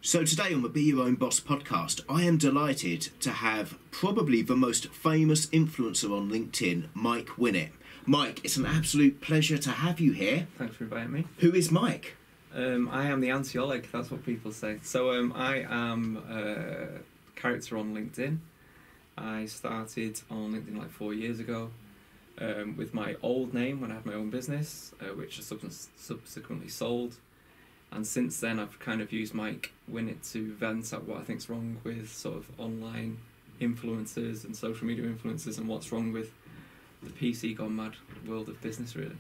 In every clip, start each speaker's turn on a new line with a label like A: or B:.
A: So today on the Be Your Own Boss podcast, I am delighted to have probably the most famous influencer on LinkedIn, Mike Winnett. Mike, it's an absolute pleasure to have you here.
B: Thanks for inviting me.
A: Who is Mike?
B: I am the anti-Oleg, that's what people say. So I am a character on LinkedIn. I started on LinkedIn like 4 years ago with my old name when I had my own business, which I subsequently sold. And since then, I've kind of used Mike Winnett to vent at what I think's wrong with sort of online influencers and social media influencers, and what's wrong with the PC gone mad world of business, really.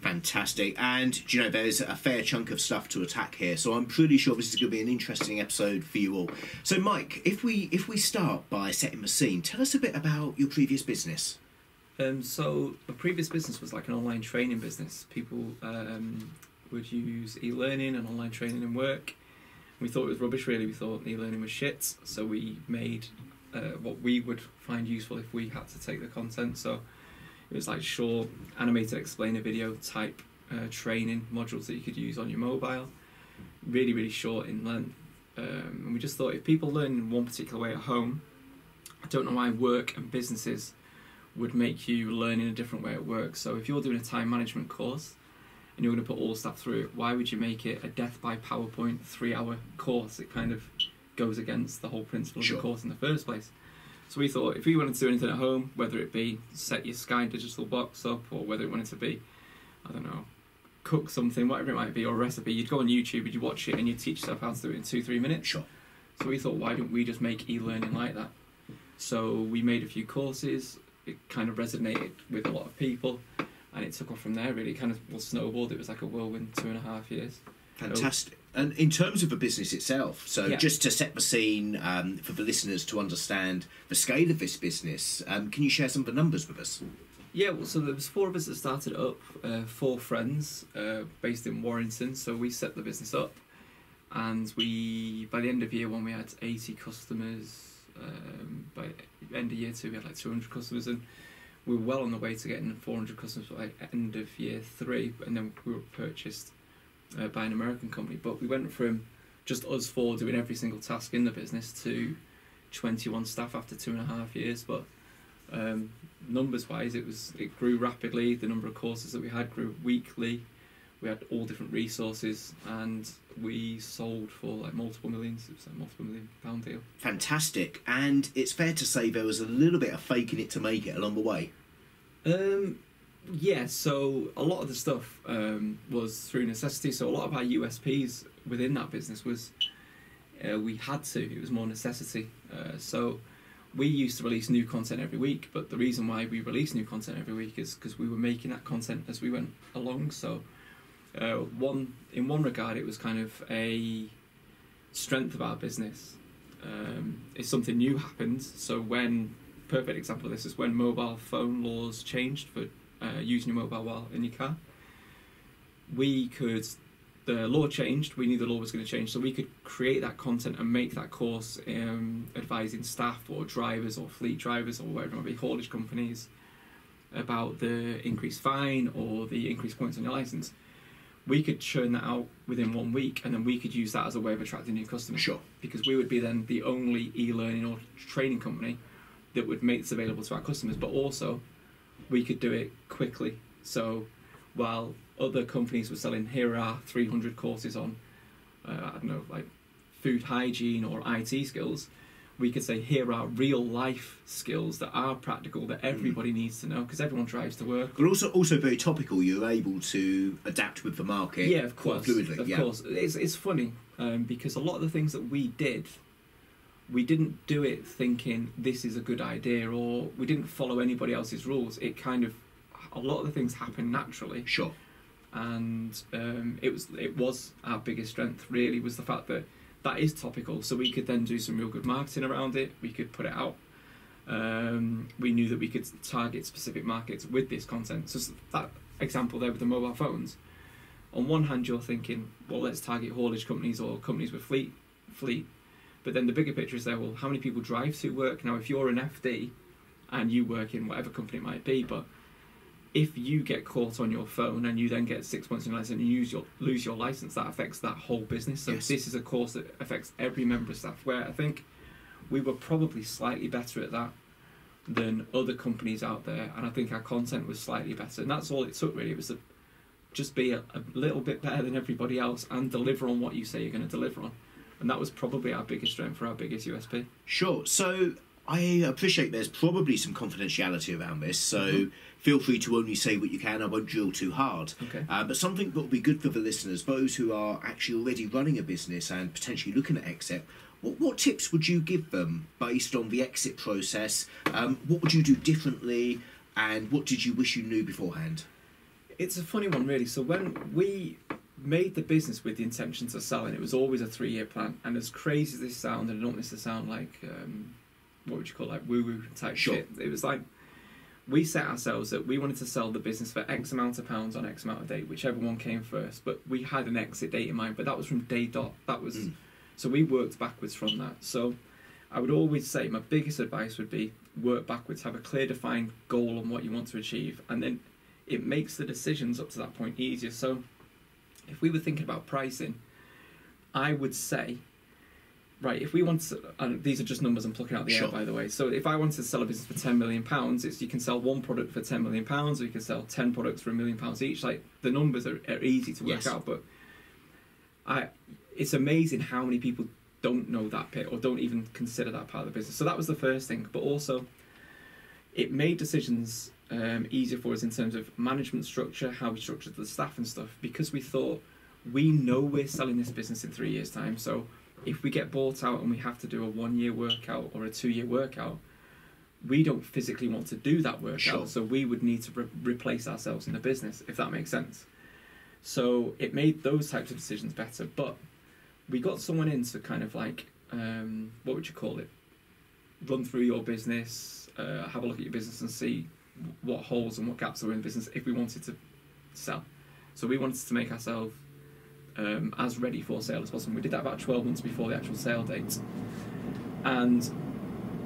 A: Fantastic. And, do you know, there's a fair chunk of stuff to attack here, so I'm pretty sure this is going to be an interesting episode for you all. So, Mike, if we start by setting the scene, tell us a bit about your previous business.
B: So the previous business was like an online training business. People would use e-learning and online training in work. We thought it was rubbish, really. We thought e-learning was shit, so we made what we would find useful if we had to take the content. So it was like short animated explainer video type training modules that you could use on your mobile, really, really short in length. And we just thought if people learn in one particular way at home, I don't know why work and businesses would make you learn in a different way at work. So if you're doing a time management course and you're going to put all the staff through it, why would you make it a death by PowerPoint 3-hour course? It kind of goes against the whole principle of the course in the first place. So we thought if we wanted to do anything at home, whether it be set your Sky Digital box up, or whether it wanted to be, I don't know, cook something, whatever it might be, or a recipe, you'd go on YouTube and you'd watch it and you'd teach yourself how to do it in 2-3 minutes.
A: Sure.
B: So we thought, why don't we just make e-learning like that? So we made a few courses. It kind of resonated with a lot of people, and it took off from there, really. It kind of snowballed. It was like a whirlwind 2.5 years.
A: Fantastic. And in terms of the business itself, so just to set the scene for the listeners to understand the scale of this business, can you share some of the numbers with us?
B: Yeah, well, so there was 4 of us that started up, 4 friends based in Warrington. So we set the business up, and by the end of year 1 we had 80 customers. By end of year 2 we had like 200 customers, and we were well on the way to getting 400 customers by end of year 3, and then we were purchased by an American company. But we went from just us 4 doing every single task in the business to 21 staff after 2.5 years. But numbers wise, it grew rapidly. The number of courses that we had grew weekly. We had all different resources, and we sold for like multiple millions. It was like a multiple £1 million deal.
A: Fantastic. And it's fair to say there was a little bit of faking it to make it along the way.
B: Yeah, so a lot of the stuff was through necessity. So a lot of our USPs within that business was we had to. It was more necessity. So we used to release new content every week, but the reason why we release new content every week is because we were making that content as we went along. So in one regard, it was kind of a strength of our business. If something new happened, so perfect example of this is when mobile phone laws changed for using your mobile while in your car. The law changed, we knew the law was going to change, so we could create that content and make that course advising staff or drivers or fleet drivers or whatever it might be, haulage companies, about the increased fine or the increased points on your licence. We could churn that out within 1 week, and then we could use that as a way of attracting new customers.
A: Sure.
B: Because we would be then the only e-learning or training company that would make this available to our customers, but also we could do it quickly. So while other companies were selling, here are 300 courses on, I don't know, like food hygiene or IT skills, we could say here are real life skills that are practical, that everybody needs to know, because everyone drives to work.
A: But also very topical. You're able to adapt with the market.
B: Yeah, of course.
A: Quite fluidly.
B: Of course. It's funny because a lot of the things that we didn't do it thinking this is a good idea, or we didn't follow anybody else's rules. It kind of, a lot of the things happen naturally.
A: Sure.
B: And it was our biggest strength, really, was the fact that is topical, so we could then do some real good marketing around it. We could put it out. We knew that we could target specific markets with this content. So that example there with the mobile phones, on one hand you're thinking, well, let's target haulage companies or companies with fleet, but then the bigger picture is there, well, how many people drive to work? Now if you're an FD and you work in whatever company it might be, but if you get caught on your phone and you then get 6 months in your license and you lose your license, that affects that whole business. So
A: Yes.
B: this is a course that affects every member of staff, where I think we were probably slightly better at that than other companies out there, and I think our content was slightly better, and that's all it took really. It was just be a little bit better than everybody else and deliver on what you say you're going to deliver on, and that was probably our biggest strength, or our biggest USP.
A: Sure. So I appreciate there's probably some confidentiality around this, so feel free to only say what you can. I won't drill too hard.
B: Okay.
A: But something that will be good for the listeners, those who are actually already running a business and potentially looking at exit, what tips would you give them based on the exit process? What would you do differently, and what did you wish you knew beforehand?
B: It's a funny one, really. So when we made the business with the intention to sell, and it was always a 3-year plan, and as crazy as this sounds, and I don't want this to sound like, what would you call it, like woo-woo type shit, it was like, we set ourselves that we wanted to sell the business for X amount of pounds on X amount of date, whichever one came first, but we had an exit date in mind, but that was from day dot. That was... So we worked backwards from that. So I would always say my biggest advice would be work backwards, have a clear defined goal on what you want to achieve, and then it makes the decisions up to that point easier. So if we were thinking about pricing, I would say, right, if we want to, and these are just numbers I'm plucking out the air, by the way. So if I wanted to sell a business for £10 million, it's you can sell one product for £10 million, or you can sell 10 products for £1 million each. Like, the numbers are easy to work out, but it's amazing how many people don't know that bit or don't even consider that part of the business. So that was the first thing. But also, it made decisions easier for us in terms of management structure, how we structured the staff and stuff, because we thought, we know we're selling this business in 3 years' time. So if we get bought out and we have to do a 1-year workout or a 2-year workout, we don't physically want to do that workout.
A: Sure.
B: So we would need to replace ourselves in the business, if that makes sense. So it made those types of decisions better. But we got someone in to kind of like, what would you call it? Run through your business, have a look at your business and see what holes and what gaps are in the business if we wanted to sell. So we wanted to make ourselves as ready for sale as possible. We did that about 12 months before the actual sale date. And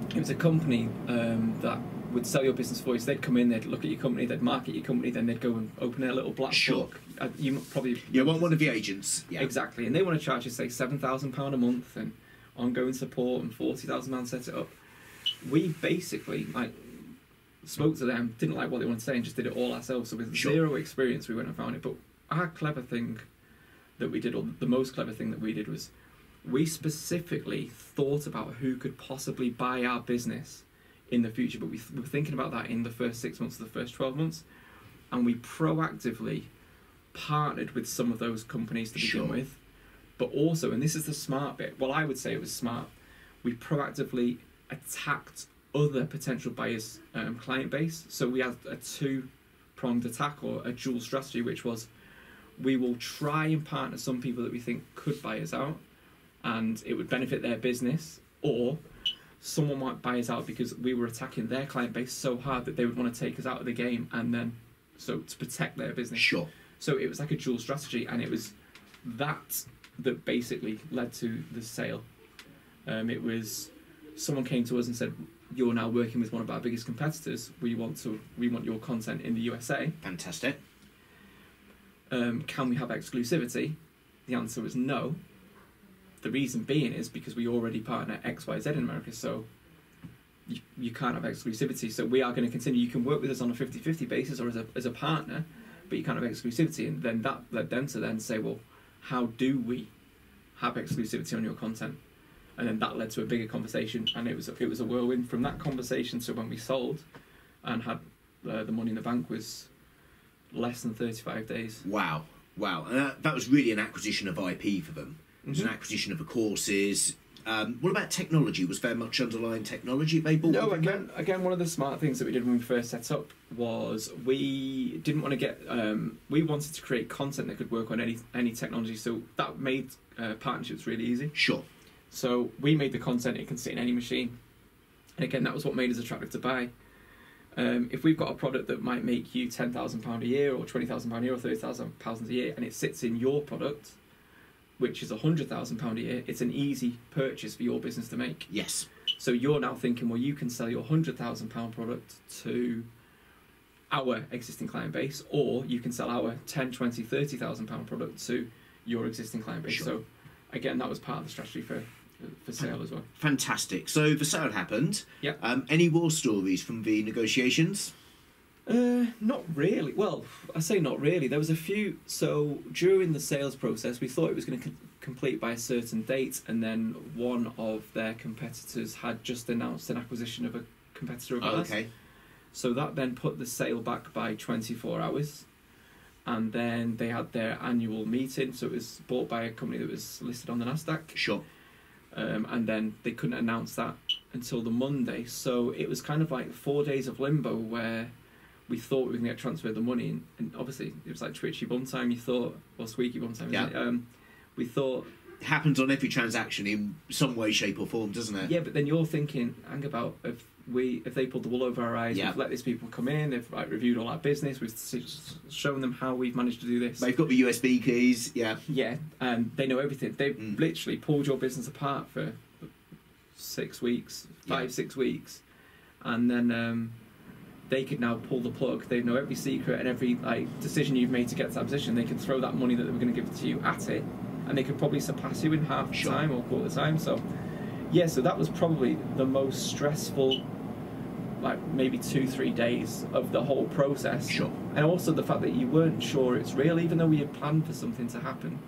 B: it was a company that would sell your business for you. So they'd come in, they'd look at your company, they'd market your company, then they'd go and open a little black book. You probably...
A: Yeah, one of the agents. Yeah.
B: Exactly. And they want to charge you, say, £7,000 a month and ongoing support and £40,000 set it up. We basically, like, spoke to them, didn't like what they wanted to say, and just did it all ourselves. So with zero experience, we went and found it. But our clever thing that we did, or the most clever thing that we did, was we specifically thought about who could possibly buy our business in the future. But we were thinking about that in the first 6 months, the first 12 months. And we proactively partnered with some of those companies to begin with. But also, and this is the smart bit, well, I would say it was smart, we proactively attacked other potential buyers' client base. So we had a two-pronged attack, or a dual strategy, which was, we will try and partner some people that we think could buy us out and it would benefit their business, or someone might buy us out because we were attacking their client base so hard that they would want to take us out of the game, and then so to protect their business.
A: Sure.
B: So it was like a dual strategy, and it was that basically led to the sale. It was, someone came to us and said, you're now working with one of our biggest competitors, we want your content in the USA.
A: Fantastic.
B: Can we have exclusivity? The answer was no. The reason being is because we already partner XYZ in America, so you can't have exclusivity. So we are going to continue. You can work with us on a 50-50 basis or as a partner, but you can't have exclusivity. And then that led them to then say, well, how do we have exclusivity on your content? And then that led to a bigger conversation, and it was a whirlwind from that conversation to when we sold and had the money in the bank was less than 35 days.
A: Wow. And that was really an acquisition of IP for them. It was an acquisition of the courses. What about technology? Was there much underlying technology they bought?
B: No, again, one of the smart things that we did when we first set up was we didn't want to get... we wanted to create content that could work on any technology, so that made partnerships really easy.
A: Sure.
B: So we made the content, it can sit in any machine. And again, that was what made us attractive to buy. If we've got a product that might make you £10,000 a year or £20,000 a year or £30,000 a year, and it sits in your product, which is £100,000 a year, it's an easy purchase for your business to make.
A: Yes.
B: So you're now thinking, well, you can sell your £100,000 product to our existing client base, or you can sell our 10, 20, 30,000 pound product to your existing client base.
A: Sure.
B: So again, that was part of the strategy for sale as well.
A: Fantastic. So the sale happened.
B: Yeah.
A: Any war stories from the negotiations?
B: Not really. Well, I say not really. There was a few. So during the sales process, we thought it was going to complete by a certain date, and then one of their competitors had just announced an acquisition of a competitor of ours.
A: Okay.
B: So that then put the sale back by 24 hours. And then they had their annual meeting. So it was bought by a company that was listed on the Nasdaq.
A: Sure.
B: And then they couldn't announce that until the Monday. So it was kind of like 4 days of limbo where we thought we were going to get transferred the money. And obviously it was like twitchy bum time, you thought, or squeaky bum time, isn't it? We thought...
A: It happens on every transaction in some way, shape or form, doesn't it?
B: Yeah, but then you're thinking, hang about, if they pulled the wool over our eyes,
A: Yeah.
B: we've let these people come in, they've reviewed all our business, we've shown them how we've managed to do this.
A: They've got the USB keys, yeah.
B: Yeah, and they know everything. They've literally pulled your business apart for 6 weeks, 6 weeks, and then they could now pull the plug. They know every secret and every decision you've made to get to that position. They could throw that money that they were going to give to you at it, and they could probably surpass you in half the time or quarter the time. So, yeah, so that was probably the most stressful, maybe 2-3 days of the whole process.
A: Sure.
B: And also the fact that you weren't sure it's real, even though we had planned for something to happen.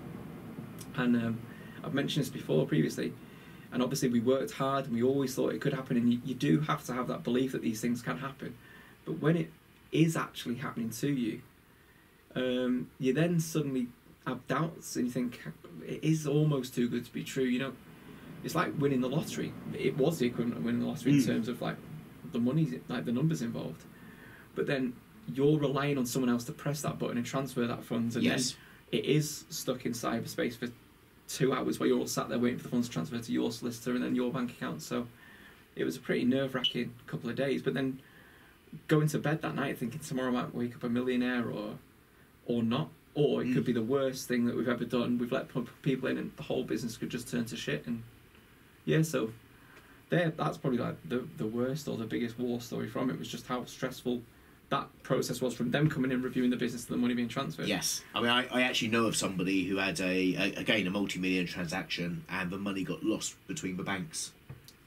B: And I've mentioned this before previously, and obviously we worked hard and we always thought it could happen, and you do have to have that belief that these things can happen. But when it is actually happening to you, you then suddenly have doubts and you think, it is almost too good to be true. You know, it's like winning the lottery. It was the equivalent of winning the lottery in terms of the money, the numbers involved. But then you're relying on someone else to press that button and transfer that funds, and then it is stuck in cyberspace for 2 hours while you're all sat there waiting for the funds to transfer to your solicitor and then your bank account. So it was a pretty nerve-wracking couple of days. But then going to bed that night thinking tomorrow I might wake up a millionaire or not, or it could be the worst thing that we've ever done. We've let people in and the whole business could just turn to shit. And yeah, so that's probably the worst or the biggest war story from it, was just how stressful that process was, from them coming in, reviewing the business, to the money being transferred.
A: Yes. I mean, I actually know of somebody who had a multi-million transaction and the money got lost between the banks.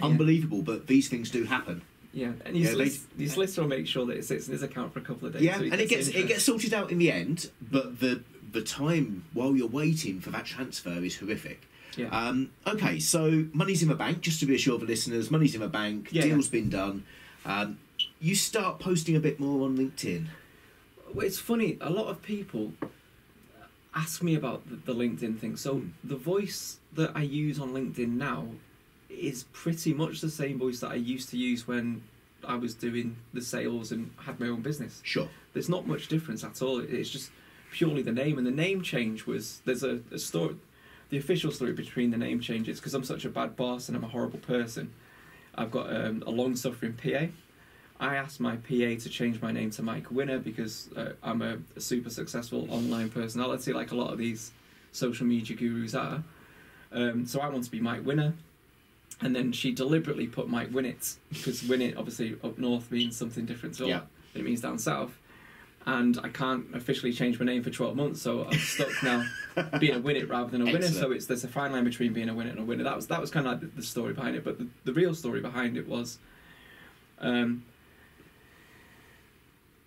B: Yeah.
A: Unbelievable, but these things do happen.
B: Yeah, and your solicitor will make sure that it sits in his account for a couple of days.
A: Yeah,
B: so
A: and it gets sorted out in the end, but the time while you're waiting for that transfer is horrific.
B: Yeah.
A: Okay, so money's in the bank, just to reassure the listeners, money's in the bank, deal's been done. You start posting a bit more on LinkedIn.
B: Well, it's funny, a lot of people ask me about the LinkedIn thing. So the voice that I use on LinkedIn now is pretty much the same voice that I used to use when I was doing the sales and had my own business.
A: Sure.
B: There's not much difference at all. It's just purely the name. And the name change was, there's a story, the official story between the name changes, because I'm such a bad boss and I'm a horrible person. I've got a long-suffering PA. I asked my PA to change my name to Mike Winner because I'm a super successful online personality, like a lot of these social media gurus are. So I want to be Mike Winner. And then she deliberately put Mike Winnett, because Winnett obviously up north means something different to what it means down south. And I can't officially change my name for 12 months, so I'm stuck now being a Winnett rather than a winner. So there's a fine line between being a winner and a winner. That was kind of like the story behind it. But the real story behind it was, I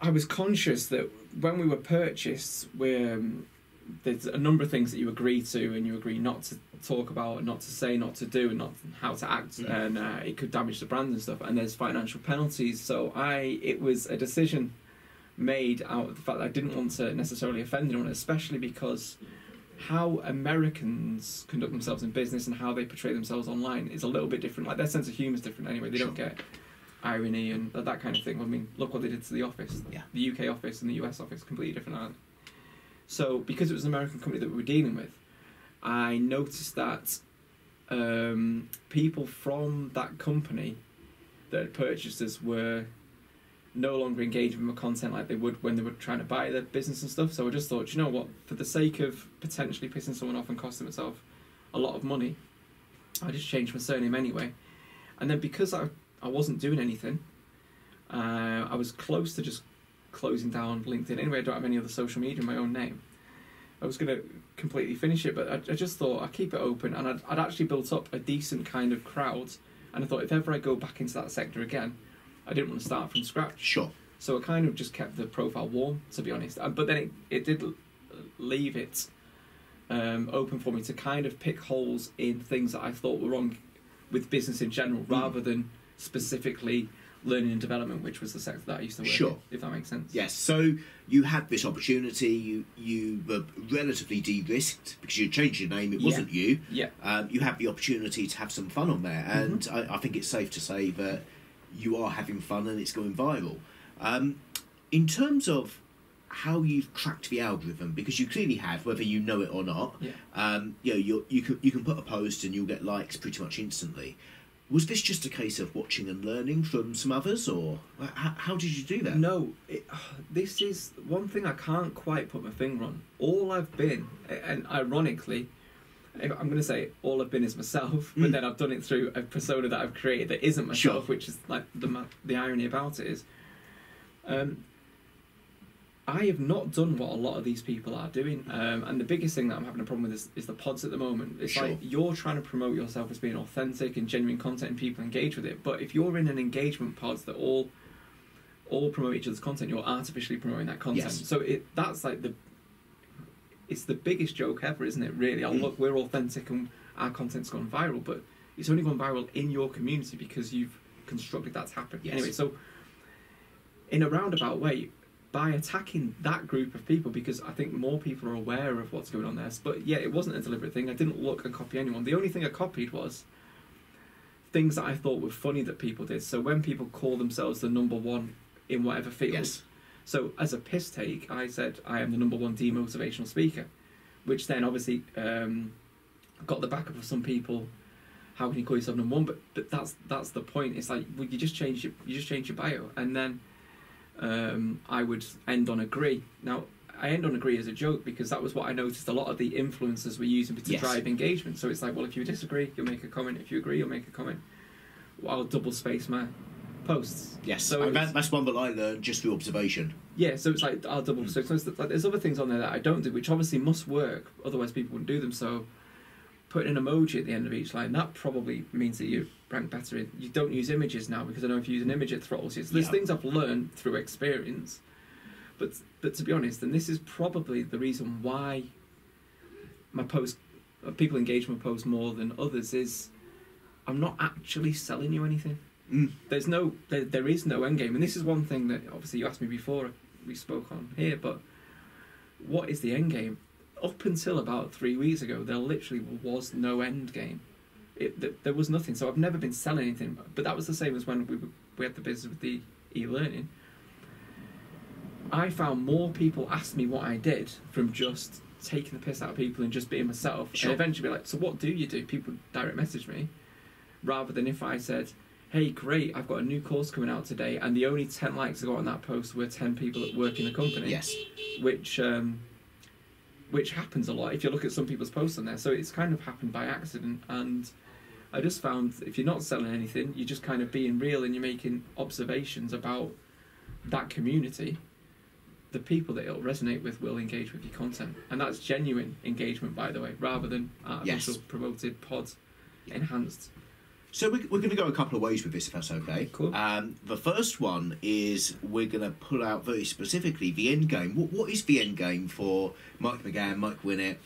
B: was conscious that when we were purchased, there's a number of things that you agree to and you agree not to talk about, not to say, not to do, and not how to act, and it could damage the brand and stuff. And there's financial penalties. So it was a decision made out of the fact that I didn't want to necessarily offend anyone, especially because how Americans conduct themselves in business and how they portray themselves online is a little bit different. Like, their sense of humour is different anyway. They don't get irony and that kind of thing. I mean, look what they did to the office.
A: Yeah. The
B: UK office and the US office, completely different, aren't they? So because it was an American company that we were dealing with, I noticed that people from that company that had purchased us were no longer engaging with my content like they would when they were trying to buy the business and stuff. So I just thought, you know what, for the sake of potentially pissing someone off and costing myself a lot of money, I just changed my surname anyway. And then because I wasn't doing anything, I was close to just closing down LinkedIn anyway. I don't have any other social media in my own name. I was going to completely finish it, but I just thought I'd keep it open, and I'd actually built up a decent kind of crowd, and I thought if ever I go back into that sector again, I didn't want to start from scratch.
A: Sure.
B: So I kind of just kept the profile warm, to be honest. But then it did leave it open for me to kind of pick holes in things that I thought were wrong with business in general, rather than specifically learning and development, which was the sector that I used to work in, if that makes sense.
A: Yes, so you had this opportunity, you were relatively de-risked because you changed your name, it wasn't you.
B: Yeah.
A: You had the opportunity to have some fun on there, and I think it's safe to say that you are having fun and it's going viral. In terms of how you've cracked the algorithm, because you clearly have, whether you know it or not, you can put a post and you'll get likes pretty much instantly. Was this just a case of watching and learning from some others, or how did you do that?
B: No, this is one thing I can't quite put my finger on. All I've been, and ironically, I'm going to say all I've been is myself, but then I've done it through a persona that I've created that isn't myself, which is like the irony about it is, I have not done what a lot of these people are doing, and the biggest thing that I'm having a problem with is the pods at the moment. It's like you're trying to promote yourself as being authentic and genuine content, and people engage with it. But if you're in an engagement pods that all promote each other's content, you're artificially promoting that content.
A: Yes.
B: So that's like it's the biggest joke ever, isn't it? Really, look, we're authentic and our content's gone viral, but it's only gone viral in your community because you've constructed that to happen.
A: Yes.
B: Anyway, so in a roundabout way, by attacking that group of people, because I think more people are aware of what's going on there. But yeah, it wasn't a deliberate thing. I didn't look and copy anyone. The only thing I copied was things that I thought were funny that people did. So when people call themselves the #1 in whatever field, so as a piss take, I said I am the #1 demotivational speaker, which then obviously got the backup of some people. How can you call yourself #1? But that's the point. It's like, well, you just change your bio, and then I would end on agree. Now, I end on agree as a joke because that was what I noticed a lot of the influencers were using to drive engagement. So it's like, well, if you disagree, you'll make a comment. If you agree, you'll make a comment. Well, I'll double space my posts.
A: Yes,
B: so
A: that's one that I learned just through observation.
B: Yeah, so it's like I'll double space. So it's like, there's other things on there that I don't do, which obviously must work. Otherwise, people wouldn't do them. So putting an emoji at the end of each line, that probably means that you rank better in. You don't use images now because I know if you use an image it throttles you. So there's things I've learned through experience. But to be honest, and this is probably the reason why my post, people engage my post more than others, is I'm not actually selling you anything. There is no end game, and this is one thing that obviously you asked me before we spoke on here. But what is the end game? Up until about 3 weeks ago, there literally was no end game. There was nothing. So I've never been selling anything. But that was the same as when we had the business with the e-learning. I found more people ask me what I did from just taking the piss out of people and just being myself.
A: Sure.
B: And eventually be like, so what do you do? People direct message me. Rather than if I said, hey, great, I've got a new course coming out today, and the only 10 likes I got on that post were 10 people that work in the company.
A: Yes.
B: Which happens a lot if you look at some people's posts on there. So it's kind of happened by accident, and I just found if you're not selling anything, you're just kind of being real and you're making observations about that community. The people that it'll resonate with will engage with your content, and that's genuine engagement, by the way, rather than artificial promoted pod enhanced.
A: So we're going to go a couple of ways with this, if that's okay.
B: Cool.
A: The first one is we're going to pull out very specifically the end game. What is the end game for Mike McGann, Mike Winnett?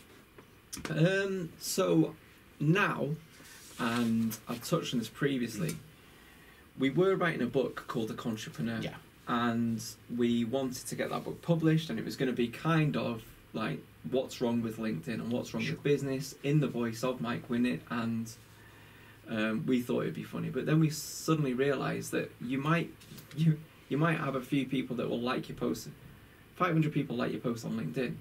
B: So now, and I've touched on this previously, we were writing a book called The Entrepreneur.
A: Yeah.
B: And we wanted to get that book published, and it was going to be kind of like what's wrong with LinkedIn and what's wrong with business in the voice of Mike Winnett, and we thought it'd be funny. But then we suddenly realised that you might have a few people that will like your post. 500 people like your post on LinkedIn.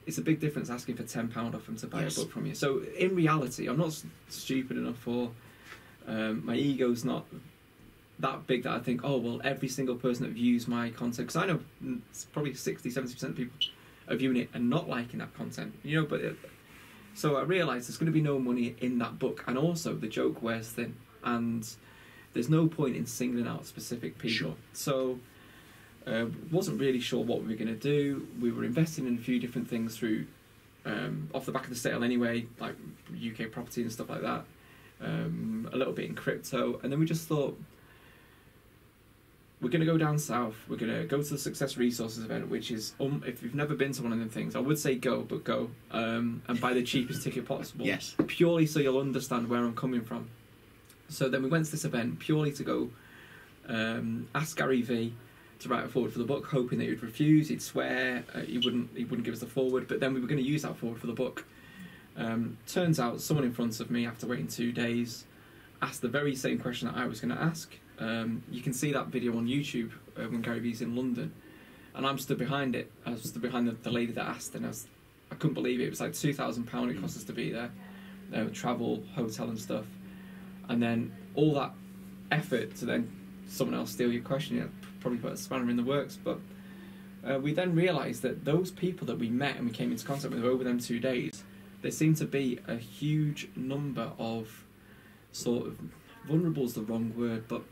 B: It's a big difference asking for £10 off them to buy a book from you. So in reality, I'm not stupid enough, or my ego's not that big that I think, oh, well, every single person that views my content, because I know it's probably 60-70% of people are viewing it and not liking that content, but so I realised there's going to be no money in that book, and also the joke wears thin, and there's no point in singling out specific people.
A: Sure.
B: So Wasn't really sure what we were going to do. We were investing in a few different things through off the back of the sale anyway, like UK property and stuff like that. A little bit in crypto, and then we just thought, we're going to go down south. We're going to go to the Success Resources event, which is, if you've never been to one of them things, I would say go, but go and buy the cheapest ticket possible.
A: Yes.
B: Purely so you'll understand where I'm coming from. So then we went to this event purely to go ask Gary V to write a forward for the book, hoping that he'd refuse, he'd swear, he wouldn't give us the forward, but then we were going to use that forward for the book. Turns out someone in front of me, after waiting 2 days, asked the very same question that I was going to ask. You can see that video on YouTube when Gary V's in London, and I'm stood behind it. I was stood behind the lady that asked, and I couldn't believe it. It was like £2,000 it cost us to be there, travel, hotel and stuff, and then all that effort to then someone else steal your question, probably put a spanner in the works. But we then realised that those people that we met and we came into contact with over them 2 days, there seemed to be a huge number of sort of, vulnerable is the wrong word, but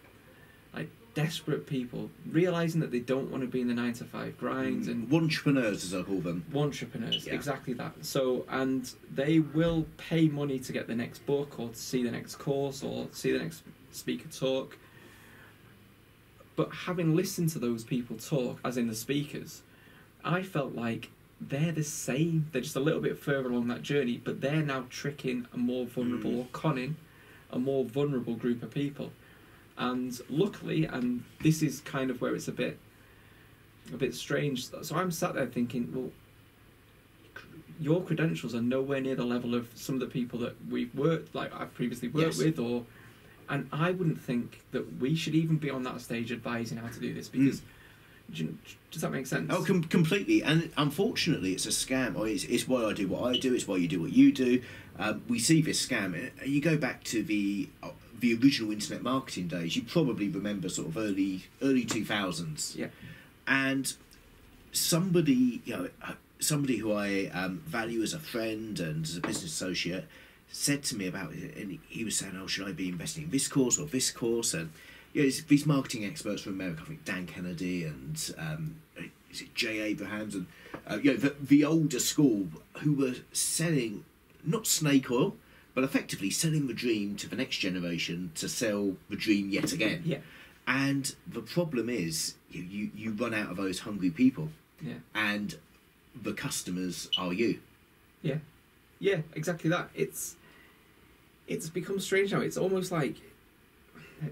B: like desperate people realising that they don't want to be in the 9-to-5 grind, and
A: entrepreneurs, as I call them.
B: Entrepreneurs,
A: yeah.
B: Exactly that. So, and they will pay money to get the next book or to see the next course or see the next speaker talk. But having listened to those people talk, as in the speakers, I felt like they're the same. They're just a little bit further along that journey, but they're now tricking a more vulnerable, or conning a more vulnerable group of people. And luckily, and this is kind of where it's a bit strange, so I'm sat there thinking, well, your credentials are nowhere near the level of some of the people that we've worked, like I've previously worked with, and I wouldn't think that we should even be on that stage advising how to do this, because does that make sense?
A: Oh, completely. And unfortunately, it's a scam. It's why I do what I do. It's why you do what you do. We see this scam. You go back to the original internet marketing days. You probably remember sort of early 2000s.
B: Yeah.
A: And somebody who I value as a friend and as a business associate said to me about it, and he was saying, "Oh, should I be investing in this course or this course?" And it's these marketing experts from America, I think Dan Kennedy and is it Jay Abrahams, and the older school, who were selling not snake oil, but effectively selling the dream to the next generation to sell the dream yet again.
B: Yeah.
A: And the problem is you run out of those hungry people.
B: Yeah.
A: And the customers are you.
B: Yeah. Yeah, exactly that. It's become strange now. It's almost like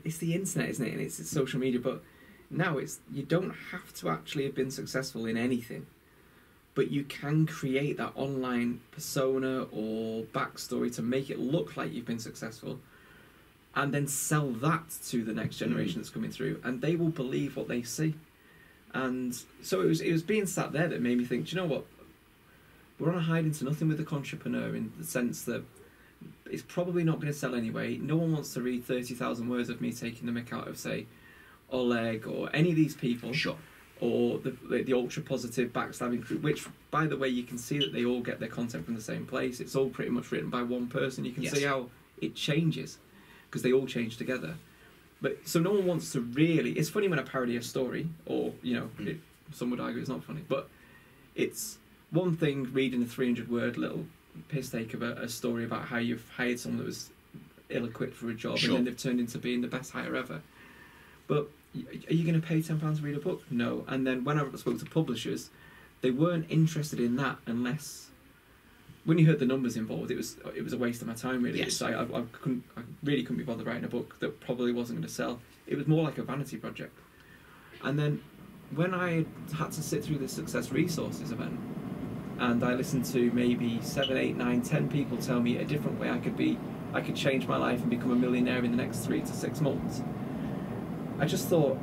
B: it's the internet, isn't it? And it's social media, but now you don't have to actually have been successful in anything, but you can create that online persona or backstory to make it look like you've been successful, and then sell that to the next generation that's coming through, and they will believe what they see. And so it was being sat there that made me think, do you know what? We're on a hide into nothing with the entrepreneur, in the sense that it's probably not going to sell anyway. No one wants to read 30,000 words of me taking the mick out of, say, Oleg or any of these people.
A: Sure.
B: Or the ultra-positive backstabbing crew, which, by the way, you can see that they all get their content from the same place. It's all pretty much written by one person. You can see how it changes, because they all change together. But so no one wants to really... It's funny when I parody a story, or, some would argue it's not funny, but it's one thing reading a 300-word little piss take of a story about how you've hired someone that was ill-equipped for a job, and then they've turned into being the best hire ever. But are you going to pay £10 to read a book? No. And then when I spoke to publishers, they weren't interested in that unless... When you heard the numbers involved, it was a waste of my time, really.
A: Yes.
B: It's like I really couldn't be bothered writing a book that probably wasn't going to sell. It was more like a vanity project. And then when I had to sit through the Success Resources event, and I listened to maybe 7, 8, 9, 10 people tell me a different way I could change my life and become a millionaire in the next 3 to 6 months, I just thought,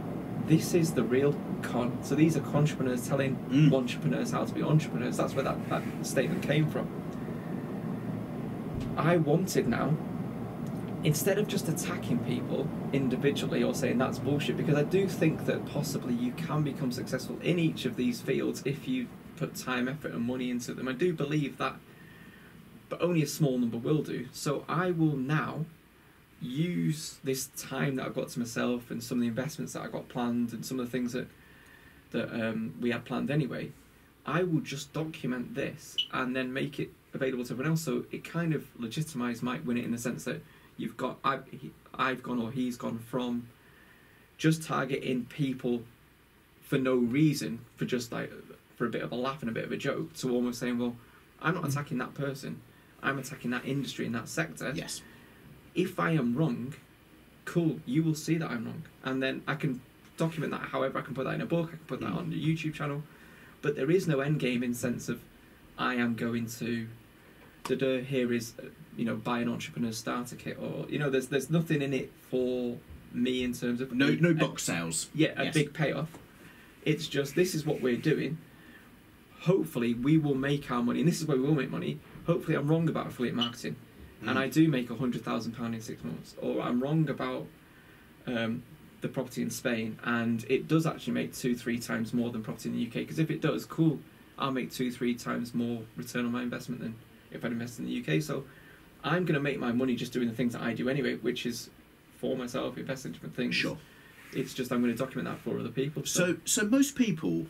B: this is the real con. So these are entrepreneurs telling entrepreneurs how to be entrepreneurs. That's where that statement came from. I wanted now, instead of just attacking people individually or saying that's bullshit, because I do think that possibly you can become successful in each of these fields if you put time, effort and money into them. I do believe that, but only a small number will do. So I will now use this time that I've got to myself and some of the investments that I've got planned and some of the things that that we had planned anyway, I will just document this and then make it available to everyone else. So it kind of legitimised Mike Winnet in the sense that I've gone, or he's gone, from just targeting people for no reason, for just like for a bit of a laugh and a bit of a joke, to almost saying, well, I'm not attacking that person, I'm attacking that industry and that sector.
A: Yes. If
B: I am wrong, cool, you will see that I'm wrong, and then I can document that. However, I can put that in a book, I can put that on the YouTube channel, but there is no end game in sense of I am going to here is buy an entrepreneur starter kit, or there's nothing in it for me in terms of
A: no box sales.
B: A big payoff. It's just, this is what we're doing. Hopefully we will make our money, and this is where we will make money. Hopefully I'm wrong about affiliate marketing, and I do make £100,000 in 6 months, or I'm wrong about the property in Spain, and it does actually make 2-3 times more than property in the UK. Because if it does, cool, I'll make 2-3 times more return on my investment than if I'd invest in the UK. So I'm going to make my money just doing the things that I do anyway, which is for myself, invest in different things.
A: Sure.
B: It's just I'm going to document that for other people.
A: So most people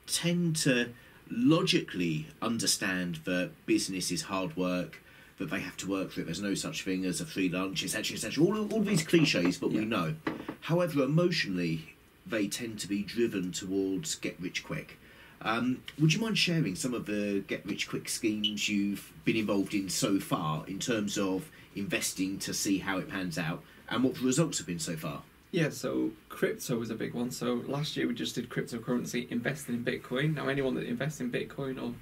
A: tend to logically understand that business is hard work, that they have to work for it. There's no such thing as a free lunch, etc., etc. All these cliches, but we know. However, emotionally, they tend to be driven towards get rich quick. Would you mind sharing some of the get rich quick schemes you've been involved in so far, in terms of investing to see how it pans out and what the results have been so far?
B: Yeah, so crypto was a big one. So last year we just did cryptocurrency, investing in Bitcoin. Now anyone that invests in Bitcoin or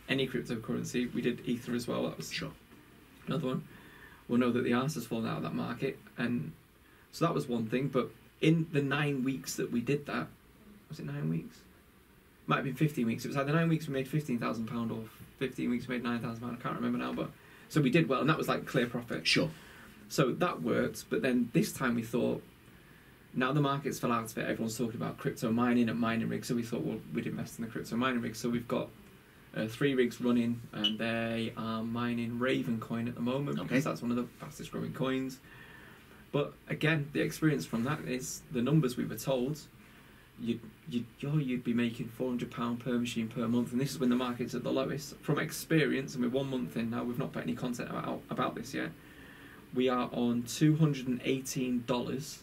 B: any cryptocurrency, we did Ether as well. That was another one. We'll know that the arse has fallen out of that market, and so that was one thing. But in the 9 weeks that we did that, was it 9 weeks? Might have been 15 weeks. It was either 9 weeks we made £15,000 or 15 weeks we made £9,000. I can't remember now, but so we did well, and that was like clear profit.
A: Sure.
B: So that worked, but then this time we thought, now the market's fell out of it, everyone's talking about crypto mining and mining rigs, so we thought, well, we'd invest in the crypto mining rigs. So we've got 3 rigs running, and they are mining Raven coin at the moment, because that's one of the fastest growing coins. But again, the experience from that is the numbers we were told. You'd be making £400 per machine per month, and this is when the market's at the lowest. From experience, and we're 1 month in now, we've not put any content about this yet. We are on $218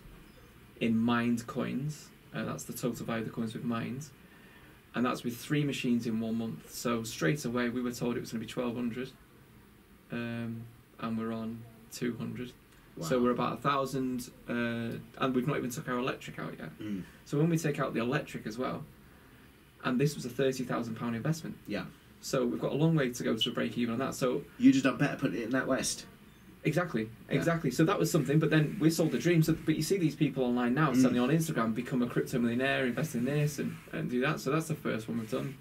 B: in mined coins. That's the total value of the coins we've mined, and that's with 3 machines in 1 month. So straight away we were told it was going to be 1,200, and we're on 200. Wow. So we're about 1,000, and we've not even took our electric out yet. So when we take out the electric as well, and this was a £30,000 investment. Yeah. So we've got a long way to go to break even on that. So
A: you'd have done better putting it in that West.
B: Exactly. So that was something. But then we sold the dream. So, but you see these people online now, suddenly on Instagram, become a crypto millionaire, invest in this and do that. So that's the first one we've done.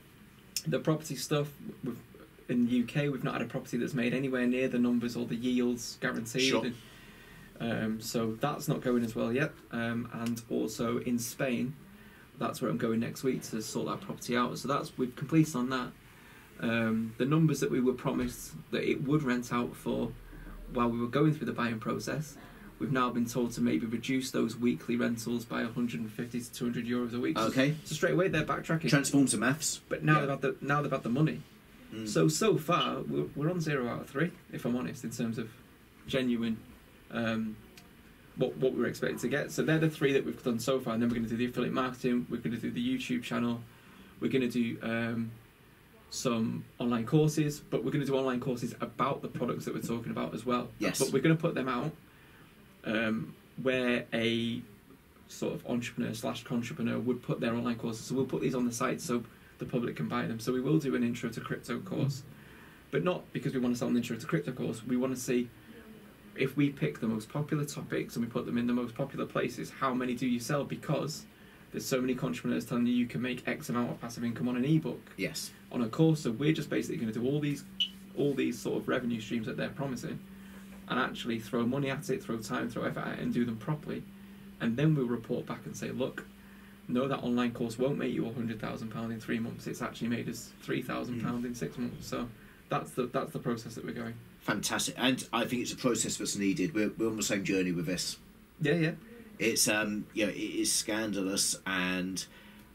B: The property stuff, in the UK, we've not had a property that's made anywhere near the numbers or the yields guaranteed. Sure. So that's not going as well yet. And also in Spain, that's where I'm going next week to sort that property out. So we've completed on that. The numbers that we were promised that it would rent out for while we were going through the buying process, we've now been told to maybe reduce those weekly rentals by 150 to 200 euros a week. Okay. So straight away they're backtracking.
A: Transforms the maths.
B: But now they've had the money. So far we're on 0 out of 3, if I'm honest, in terms of genuine what we were expecting to get. So they're the 3 that we've done so far, and then we're going to do the affiliate marketing, we're going to do the YouTube channel, we're going to do some online courses, but we're going to do online courses about the products that we're talking about as well. Yes. But we're going to put them out where a sort of entrepreneur/entrepreneur would put their online courses. So we'll put these on the site so the public can buy them. So we will do an intro to crypto course, but not because we want to sell an intro to crypto course. We want to see if we pick the most popular topics and we put them in the most popular places, how many do you sell? Because there's so many entrepreneurs telling you can make X amount of passive income on an ebook. Yes. On a course, so we're just basically going to do all these sort of revenue streams that they're promising, and actually throw money at it, throw time, throw effort at it, and do them properly. And then we'll report back and say, look, no, that online course won't make you £100,000 in 3 months. It's actually made us £3,000 in 6 months. So that's the process that we're going.
A: Fantastic, and I think it's a process that's needed. We're on the same journey with this.
B: Yeah.
A: It's it is scandalous, and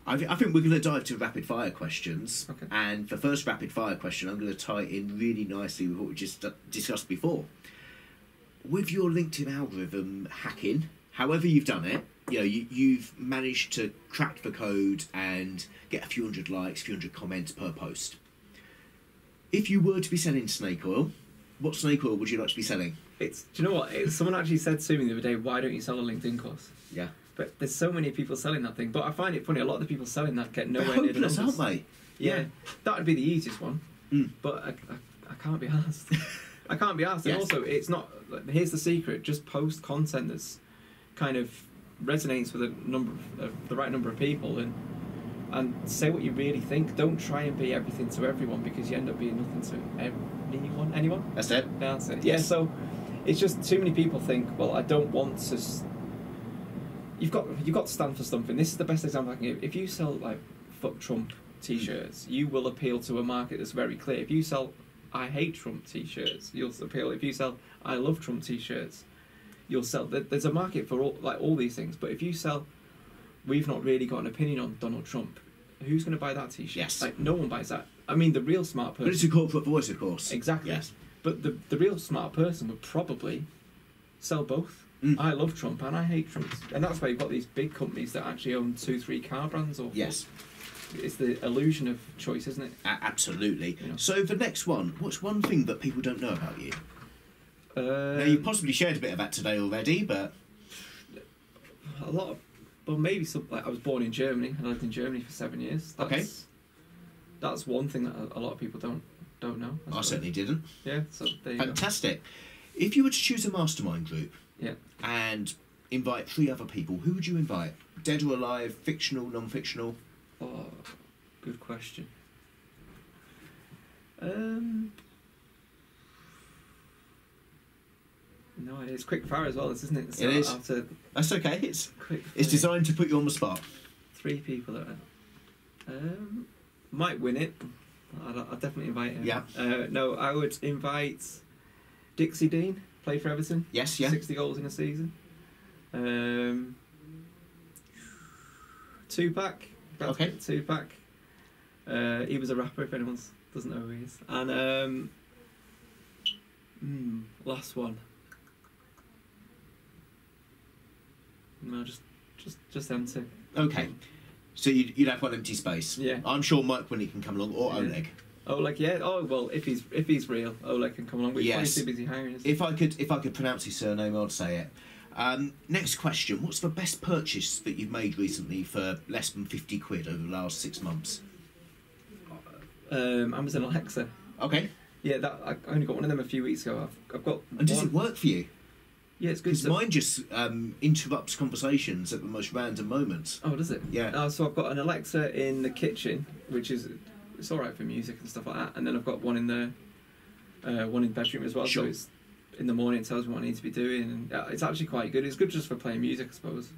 A: I think we're going to dive to rapid fire questions.
B: Okay.
A: And the first rapid fire question, I'm going to tie it in really nicely with what we just discussed before. With your LinkedIn algorithm hacking, however you've done it, you know, you've managed to crack the code and get a few hundred likes, a few hundred comments per post. If you were to be selling snake oil, what snake oil would you like to be selling?
B: Do you know what? Someone actually said to me the other day, why don't you sell a LinkedIn course?
A: Yeah.
B: But there's so many people selling that thing. But I find it funny, a lot of the people selling that get nowhere
A: They're
B: near the
A: hopeless,
B: numbers.
A: aren't they?
B: Yeah. That would be the easiest one.
A: Mm.
B: But I can't be asked. I can't be asked.
A: Yes.
B: And also, it's not... Here's the secret. Just post content that's kind of resonates with the right number of people and say what you really think. Don't try and be everything to everyone, because you end up being nothing to anyone.
A: That's it.
B: That's it.
A: Yes.
B: Yeah, so it's just too many people think, well, I don't want to... You've got to stand for something. This is the best example I can give. If you sell, like, fuck Trump t-shirts, you will appeal to a market that's very clear. If you sell I hate Trump t-shirts, you'll appeal. If you sell I love Trump t-shirts, you'll sell. There's a market for all these things. But if you sell, we've not really got an opinion on Donald Trump, who's going to buy that t-shirt?
A: Yes.
B: Like, no one buys that. I mean, the real smart person...
A: But it's a corporate voice, of course.
B: Exactly.
A: Yes.
B: But the real smart person would probably sell both. I love Trump and I hate Trump. And that's why you've got these big companies that actually own 2-3 car brands. Or
A: Yes.
B: It's the illusion of choice, isn't it?
A: Absolutely.
B: You know.
A: So the next one, what's one thing that people don't know about you? Now, you possibly shared a bit of that today already, but...
B: A lot of... Well, maybe some... Like, I was born in Germany. I lived in Germany for 7 years. That's one thing that a lot of people don't know.
A: I certainly didn't.
B: Yeah, so there you go.
A: Fantastic. If you were to choose a mastermind group...
B: Yeah.
A: And invite 3 other people, who would you invite? Dead or alive, fictional, non-fictional?
B: Oh, good question. No, it's quick fire as well, isn't it? So
A: it is.
B: After
A: That's okay. It's
B: quick
A: designed to put you on the spot.
B: 3 people that might win it. I'll definitely invite him.
A: Yeah.
B: No, I would invite Dixie Dean, play for Everton.
A: Yes, yeah.
B: 60 goals in a season. Tupac.
A: Okay.
B: Tupac. He was a rapper, if anyone doesn't know who he is. And last one. No, just them 2.
A: Okay. So you'd have one empty space.
B: Yeah.
A: I'm sure Mike Winnie can come along, or
B: Yeah.
A: Oleg.
B: Oleg, yeah. Oh well, if he's real, Oleg can come along. But he's
A: Yes.
B: probably too busy hiring. Isn't
A: If I could pronounce his surname, I'd say it. Next question: what's the best purchase that you've made recently for less than £50 over the last 6 months?
B: Amazon Alexa.
A: Okay.
B: Yeah, I only got one of them a few weeks ago. I've got.
A: And does it work for you?
B: Yeah, it's good.
A: Because mine just interrupts conversations at the most random moments.
B: Oh, does it?
A: Yeah.
B: So I've got an Alexa in the kitchen, which is it's all right for music and stuff like that. And then I've got one in the bedroom as well.
A: Sure.
B: So it's in the morning, it tells me what I need to be doing, and it's actually quite good. It's good just for playing music, I suppose.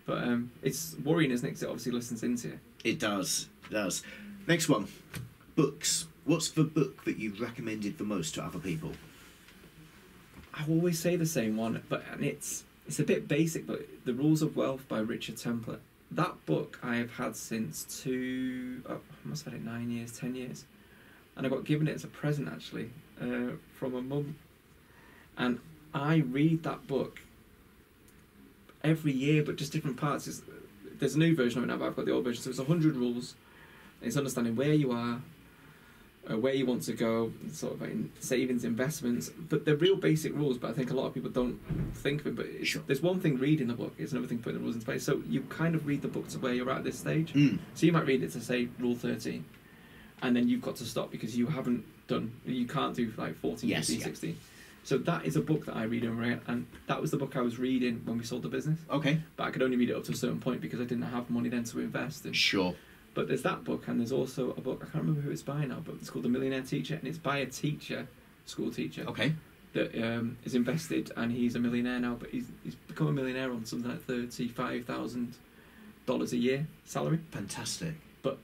B: But it's worrying, isn't it? Because it obviously listens into you.
A: It does. It does. Next one: books. What's the book that you've recommended the most to other people?
B: I always say the same one, and it's a bit basic, but The Rules of Wealth by Richard Templer. That book I have had since I must have had it 9 years, 10 years. And I got given it as a present, actually, from a mum. And I read that book every year, but just different parts. There's a new version of it now, but I've got the old version. So it's 100 rules. It's understanding where you are, where you want to go, sort of in savings, investments, but they're real basic rules. But I think a lot of people don't think of it. But
A: Sure.
B: There's one thing reading the book, it's another thing putting the rules in place. So you kind of read the book to where you're at this stage. So you might read it to say Rule 13, and then you've got to stop because you can't do like 14,
A: Yes,
B: 15,
A: yeah.
B: 16. So that is a book that I read and that was the book I was reading when we sold the business.
A: Okay.
B: But I could only read it up to a certain point because I didn't have money then to invest in.
A: Sure.
B: But there's that book, and there's also a book, I can't remember who it's by now, but it's called The Millionaire Teacher, and it's by a teacher, school teacher,
A: Okay.
B: that is invested, and he's a millionaire now, but he's become a millionaire on something like $35,000 a year salary.
A: Fantastic.
B: But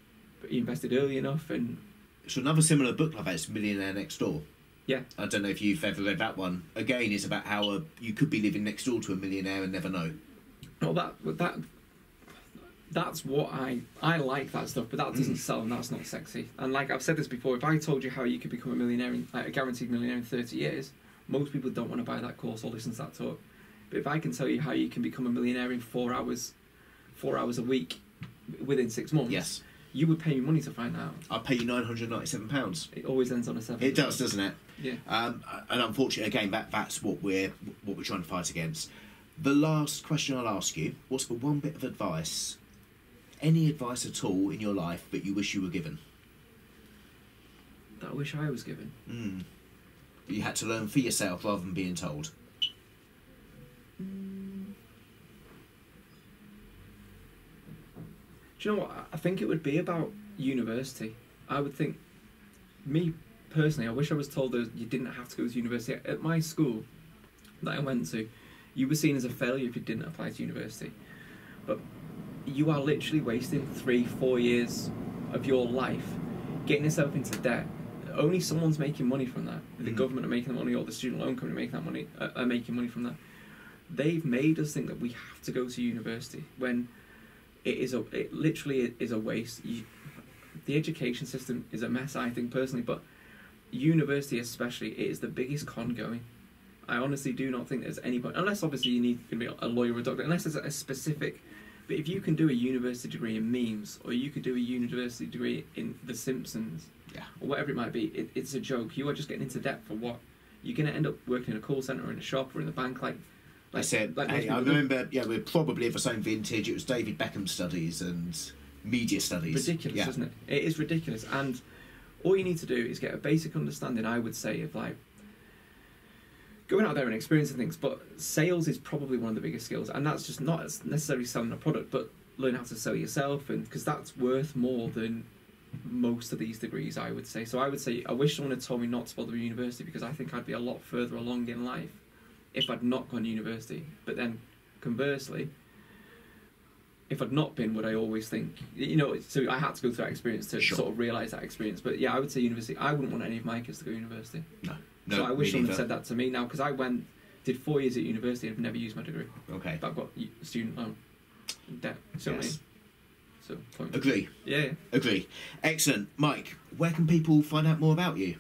B: he invested early enough, and
A: So another similar book like that is Millionaire Next Door.
B: yeah.
A: I don't know if you've ever read that one. Again, it's about how you could be living next door to a millionaire and never know.
B: Well, that That's what I like that stuff, but that doesn't sell and that's not sexy. And like I've said this before, if I told you how you could become a millionaire, like a guaranteed millionaire in 30 years, most people don't want to buy that course or listen to that talk. But if I can tell you how you can become a millionaire in 4 hours a week within 6 months,
A: Yes.
B: you would pay me money to find out.
A: I'll pay you £997.
B: It always ends on a 7.
A: It does, doesn't it?
B: Yeah.
A: And unfortunately, again, that's what we're trying to fight against. The last question I'll ask you: what's the one bit of advice, any advice at all in your life that you wish you were given?
B: That I wish I was given.
A: You had to learn for yourself rather than being told.
B: Do you know what? I think it would be about university. I would think, me personally, I wish I was told that you didn't have to go to university. At my school that I went to, you were seen as a failure if you didn't apply to university. But you are literally wasting 3-4 years of your life getting yourself into debt. Only someone's making money from that. The government are making the money, or the student loan company making that money, are making money from that. They've made us think that we have to go to university when it literally is a waste. The education system is a mess, I think personally, but university especially, it is the biggest con going. I honestly do not think there's anybody, unless obviously you need to be a lawyer or a doctor, unless there's a specific. But if you can do a university degree in memes, or you could do a university degree in The Simpsons, or whatever it might be, it's a joke. You are just getting into debt for what? You're going to end up working in a call centre or in a shop or in the bank, like
A: I said. Hey, I remember. Yeah, we're probably of the same vintage. It was David Beckham studies and media studies.
B: Ridiculous, isn't it? It is ridiculous, and all you need to do is get a basic understanding, I would say, of like going out there and experiencing things. But sales is probably one of the biggest skills, and that's just not necessarily selling a product, but learn how to sell yourself, and because that's worth more than most of these degrees, I would say. So I would say I wish someone had told me not to bother with university, because I think I'd be a lot further along in life if I'd not gone to university. But then conversely, if I'd not been, would I always think, so I had to go through that experience to sort of realise that experience. But yeah, I would say university. I wouldn't want any of my kids to go to university.
A: No,
B: so I wish someone had said that to me now, because I did 4 years at university and I've never used my degree.
A: Okay.
B: But I've got student loan debt.
A: Yes.
B: So,
A: agree.
B: Yeah.
A: Agree. Excellent. Mike, where can people find out more about you?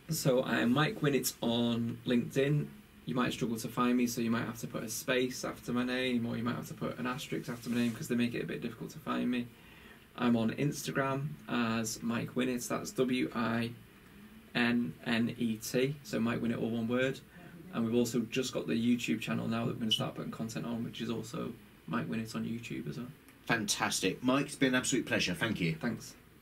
B: So I'm Mike Winnett on LinkedIn. You might struggle to find me, so you might have to put a space after my name, or you might have to put an asterisk after my name, because they make it a bit difficult to find me. I'm on Instagram as Mike Winnett. That's WINNET. So Mike Winnett, all one word. And we've also just got the YouTube channel now that we're going to start putting content on, which is also Mike Winnett on YouTube as well.
A: Fantastic. Mike, it's been an absolute pleasure. Thank you.
B: Thanks.